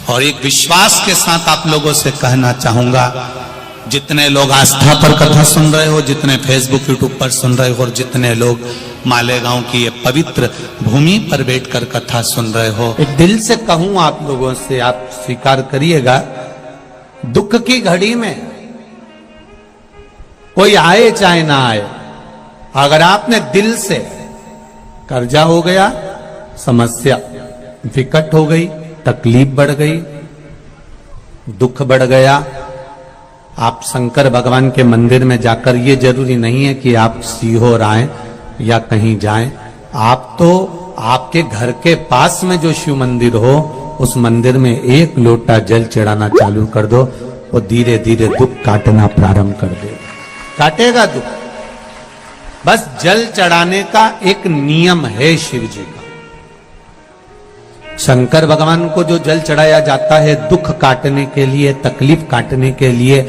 और एक विश्वास के साथ आप लोगों से कहना चाहूंगा, जितने लोग आस्था पर कथा सुन रहे हो, जितने फेसबुक यूट्यूब पर सुन रहे हो, और जितने लोग मालेगांव की ये पवित्र भूमि पर बैठकर कथा सुन रहे हो, एक दिल से कहूं आप लोगों से, आप स्वीकार करिएगा, दुख की घड़ी में कोई आए चाहे ना आए, अगर आपने दिल से, कर्जा हो गया, समस्या विकट हो गई, तकलीफ बढ़ गई, दुख बढ़ गया, आप शंकर भगवान के मंदिर में जाकर, ये जरूरी नहीं है कि आप सीहोर आए या कहीं जाएं, आप तो आपके घर के पास में जो शिव मंदिर हो, उस मंदिर में एक लोटा जल चढ़ाना चालू कर दो, और धीरे धीरे दुख काटना प्रारंभ कर दे, काटेगा दुख। बस जल चढ़ाने का एक नियम है शिव जी का। शंकर भगवान को जो जल चढ़ाया जाता है दुख काटने के लिए, तकलीफ काटने के लिए,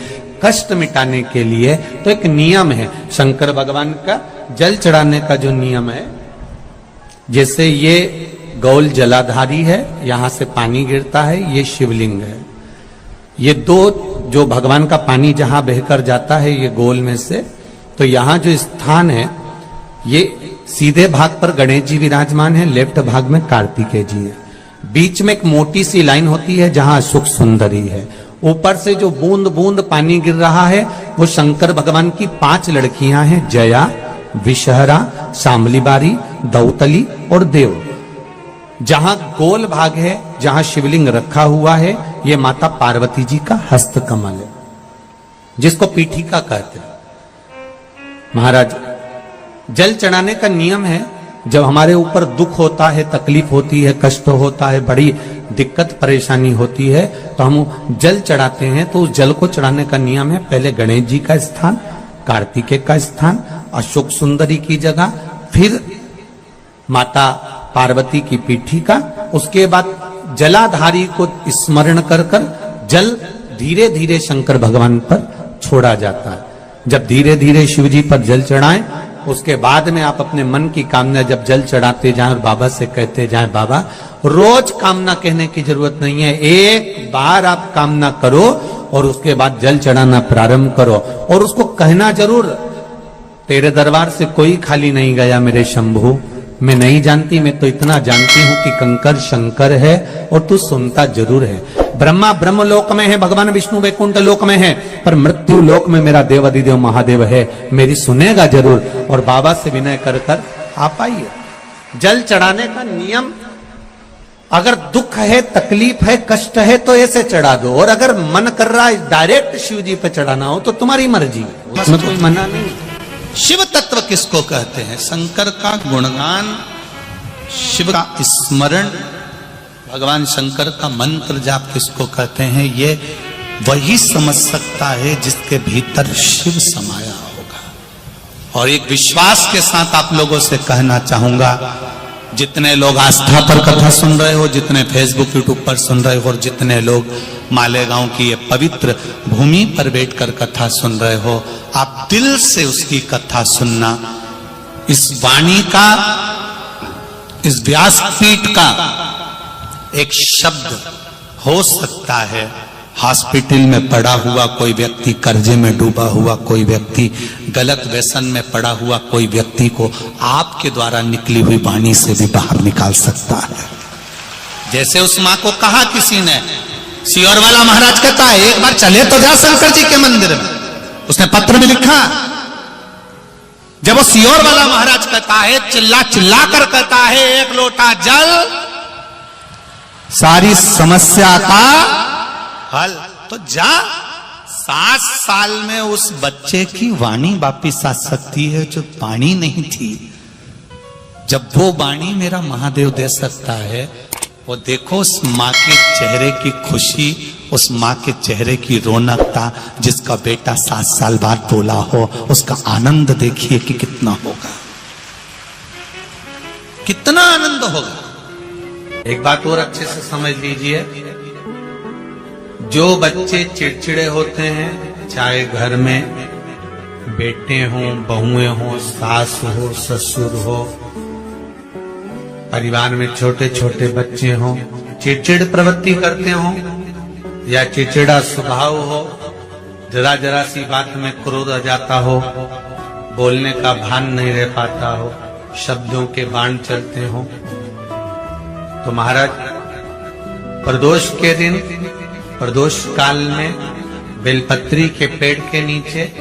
कष्ट मिटाने के लिए, तो एक नियम है शंकर भगवान का जल चढ़ाने का जो नियम है। जैसे ये गौल जलाधारी है, यहां से पानी गिरता है, ये शिवलिंग है। ये दो जो भगवान का पानी जहां बहकर जाता है ये गोल में से, तो यहां जो स्थान है, ये सीधे भाग पर गणेश जी विराजमान है, लेफ्ट भाग में कार्तिकेय जी है, बीच में एक मोटी सी लाइन होती है जहां सुख सुंदरी है, ऊपर से जो बूंद बूंद पानी गिर रहा है वो शंकर भगवान की 5 लड़कियां हैं, जया, विषहरा, शामलीबारी, दौतली और देव। जहां गोल भाग है, जहां शिवलिंग रखा हुआ है, ये माता पार्वती जी का हस्त कमल है, जिसको पीठिका कहते हैं। महाराज, जल चढ़ाने का नियम है, जब हमारे ऊपर दुख होता है, तकलीफ होती है, कष्ट होता है, बड़ी दिक्कत परेशानी होती है, तो हम जल चढ़ाते हैं। तो उस जल को चढ़ाने का नियम है, पहले गणेश जी का स्थान, कार्तिकेय का स्थान, अशोक सुंदरी की जगह, फिर माता पार्वती की पीठिका, उसके बाद जलाधारी को स्मरण कर कर जल धीरे धीरे शंकर भगवान पर छोड़ा जाता है। जब धीरे धीरे शिव जी पर जल चढ़ाएं, उसके बाद में आप अपने मन की कामना जब जल चढ़ाते जाएं और बाबा से कहते जाएं, बाबा, रोज कामना कहने की जरूरत नहीं है, एक बार आप कामना करो और उसके बाद जल चढ़ाना प्रारंभ करो, और उसको कहना जरूर, तेरे दरबार से कोई खाली नहीं गया मेरे शंभू, मैं नहीं जानती, मैं तो इतना जानती हूं कि कंकर शंकर है और तू सुनता जरूर है। ब्रह्मा ब्रह्म लोक में है, भगवान विष्णु वैकुंठ लोक में है, पर मृत्यु लोक में मेरा देव अधिदेव महादेव है, मेरी सुनेगा जरूर। और बाबा से विनय कर कर आप आइए। जल चढ़ाने का नियम, अगर दुख है, तकलीफ है, कष्ट है, तो ऐसे चढ़ा दो, और अगर मन कर रहा है डायरेक्ट शिव जी पे चढ़ाना हो तो तुम्हारी मर्जी है, उसमें कोई मना नहीं। शिव तत्व किसको कहते हैं? शंकर का गुणगान, शिव का स्मरण, भगवान शंकर का मंत्र जाप किसको कहते हैं? ये वही समझ सकता है जिसके भीतर शिव समाया होगा। और एक विश्वास के साथ आप लोगों से कहना चाहूंगा, जितने लोग आस्था पर कथा सुन रहे हो, जितने फेसबुक यूट्यूब पर सुन रहे हो, और जितने लोग मालेगांव की ये पवित्र भूमि पर बैठकर कथा सुन रहे हो, आप दिल से उसकी कथा सुनना। इस वाणी का, इस व्यासपीठ का एक शब्द हो सकता है, हॉस्पिटल में पड़ा हुआ कोई व्यक्ति, कर्जे में डूबा हुआ कोई व्यक्ति, गलत व्यसन में पड़ा हुआ कोई व्यक्ति को आपके द्वारा निकली हुई वाणी से भी बाहर निकाल सकता है। जैसे उस मां को कहा किसी ने, सीहोर वाला महाराज कहता है, एक बार चले तो जा शंकर जी के मंदिर में, उसने पत्र में लिखा। जब वो सीहोर वाला महाराज कहता है, चिल्ला चिल्ला कर कहता है, एक लोटा जल सारी समस्या का हल, तो जा। 7 साल में उस बच्चे की वाणी वापिस आ सकती है जो वाणी नहीं थी। जब वो वाणी मेरा महादेव दे सकता है, वो देखो उस माँ के चेहरे की खुशी, उस माँ के चेहरे की रौनकता, जिसका बेटा 7 साल बाद बोला हो, उसका आनंद देखिए कि कितना होगा, कितना आनंद होगा। एक बात और अच्छे से समझ लीजिए, जो बच्चे चिड़चिड़े होते हैं, चाहे घर में बेटे हों, बहुएं हों, सास हो, ससुर हो, परिवार में छोटे छोटे बच्चे हों, चिड़चिड़ प्रवृत्ति करते हो या चिड़चिड़ा स्वभाव हो, जरा जरा सी बात में क्रोध आ जाता हो, बोलने का भान नहीं रह पाता हो, शब्दों के बाण चलते हो, तो महाराज प्रदोष के दिन, प्रदोष काल में बेलपत्री के पेड़ के नीचे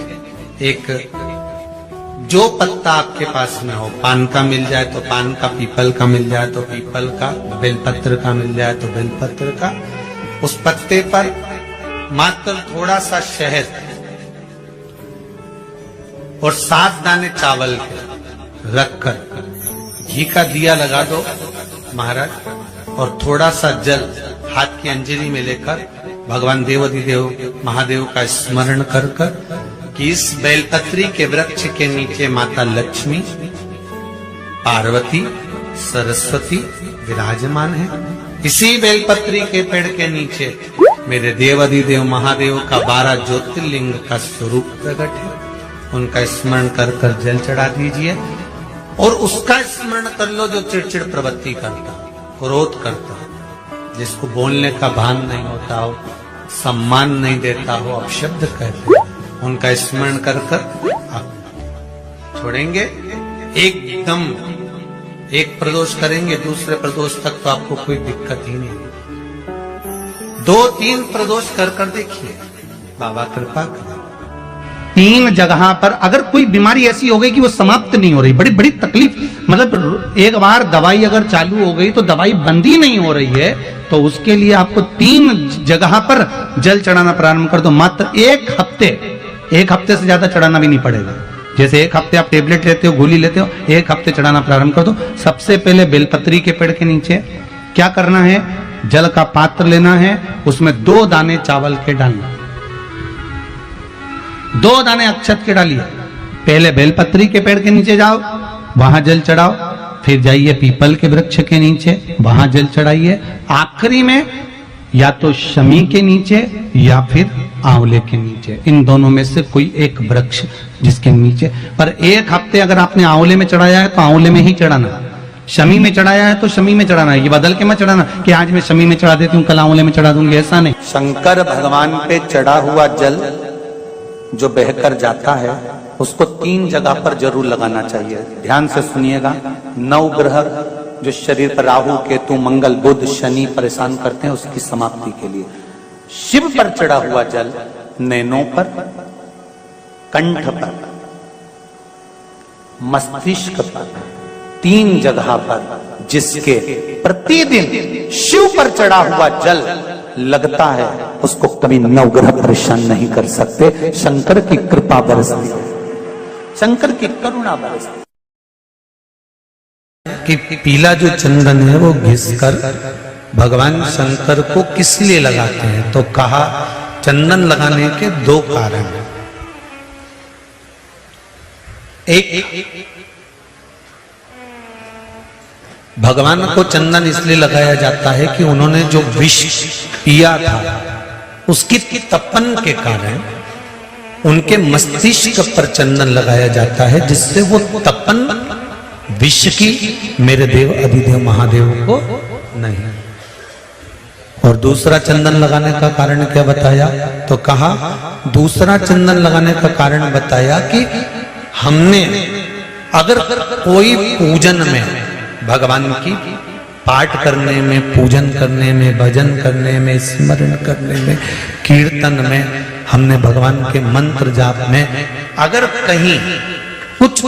एक जो पत्ता आपके पास में हो, पान का मिल जाए तो पान का, पीपल का मिल जाए तो पीपल का, बेलपत्र का मिल जाए तो बेलपत्र का, उस पत्ते पर मात्र थोड़ा सा शहद और 7 दाने चावल के रखकर घी का दिया लगा दो महाराज, और थोड़ा सा जल हाथ की अंजलि में लेकर भगवान देवाधिदेव महादेव का स्मरण कर कि इस बेलपत्री के वृक्ष के नीचे माता लक्ष्मी, पार्वती, सरस्वती विराजमान है। इसी बेलपत्री के पेड़ के नीचे मेरे देवाधिदेव महादेव का 12 ज्योतिर्लिंग का स्वरूप प्रकट है। उनका स्मरण कर जल चढ़ा दीजिए और उसका स्मरण कर लो जो चिड़चिड़ प्रवृत्ति करता, क्रोध करता, जिसको बोलने का भान नहीं होता हो, सम्मान नहीं देता हो, अपशब्द कहते, उनका स्मरण कर आप छोड़ेंगे। एकदम एक प्रदोष करेंगे, दूसरे प्रदोष तक तो आपको कोई दिक्कत ही नहीं। 2-3 प्रदोष कर देखिए, बाबा कृपा करें। 3 जगह पर अगर कोई बीमारी ऐसी हो गई कि वो समाप्त नहीं हो रही, बड़ी बड़ी तकलीफ, मतलब एक बार दवाई अगर चालू हो गई तो दवाई बंद ही नहीं हो रही है, तो उसके लिए आपको 3 जगह पर जल चढ़ाना प्रारंभ कर दो। मात्र 1 हफ्ते से ज्यादा चढ़ाना भी नहीं पड़ेगा। जैसे 1 हफ्ते आप टेबलेट लेते हो, गोली लेते हो, 1 हफ्ते चढ़ाना प्रारंभ कर दो। सबसे पहले बेलपत्री के पेड़ के नीचे क्या करना है, जल का पात्र लेना है, उसमें 2 दाने चावल के डालना, 2 दाने अक्षत के डालिए। पहले बेलपत्री के पेड़ के नीचे जाओ, वहां जल चढ़ाओ, फिर जाइए पीपल के वृक्ष के नीचे, वहां जल चढ़ाइए, आखिरी में या तो शमी के नीचे या फिर आंवले के नीचे, इन दोनों में से कोई एक वृक्ष जिसके नीचे। पर 1 हफ्ते अगर आपने आंवले में चढ़ाया है तो आंवले में ही चढ़ाना, शमी में चढ़ाया है तो शमी में चढ़ाना, ये बदल के मत चढ़ाना कि आज मैं शमी में चढ़ा देती हूँ कल आंवले में चढ़ा दूंगी, ऐसा नहीं। शंकर भगवान पे चढ़ा हुआ जल जो बहकर जाता है उसको 3 जगह पर जरूर लगाना चाहिए। ध्यान से सुनिएगा। 9 ग्रह जो शरीर पर राहु, केतु, मंगल, बुध, शनि परेशान करते हैं, उसकी समाप्ति के लिए शिव पर चढ़ा हुआ जल नैनों पर, कंठ पर, मस्तिष्क पर, 3 जगह पर जिसके प्रतिदिन शिव पर चढ़ा हुआ जल लगता है उसको कभी 9 ग्रह परेशान नहीं कर सकते। शंकर की कृपा बरसती है, शंकर की करुणा बरसती कि पीला जो चंदन है वो घिसकर भगवान शंकर को किस लिए लगाते हैं, तो कहा चंदन लगाने के 2 कारण हैं। एक, भगवान को चंदन इसलिए लगाया जाता है कि उन्होंने जो विष पिया था उसकी तपन के कारण उनके मस्तिष्क पर चंदन लगाया जाता है, जिससे वो तपन विष की मेरे देव अधिदेव महादेव को नहीं। और दूसरा चंदन लगाने का कारण क्या बताया, तो कहा दूसरा चंदन लगाने का कारण बताया कि हमने अगर कोई पूजन में भगवान की पाठ करने में, पूजन करने में, भजन करने में, स्मरण करने में, कीर्तन में, हमने भगवान के मंत्र जाप में अगर कहीं कुछ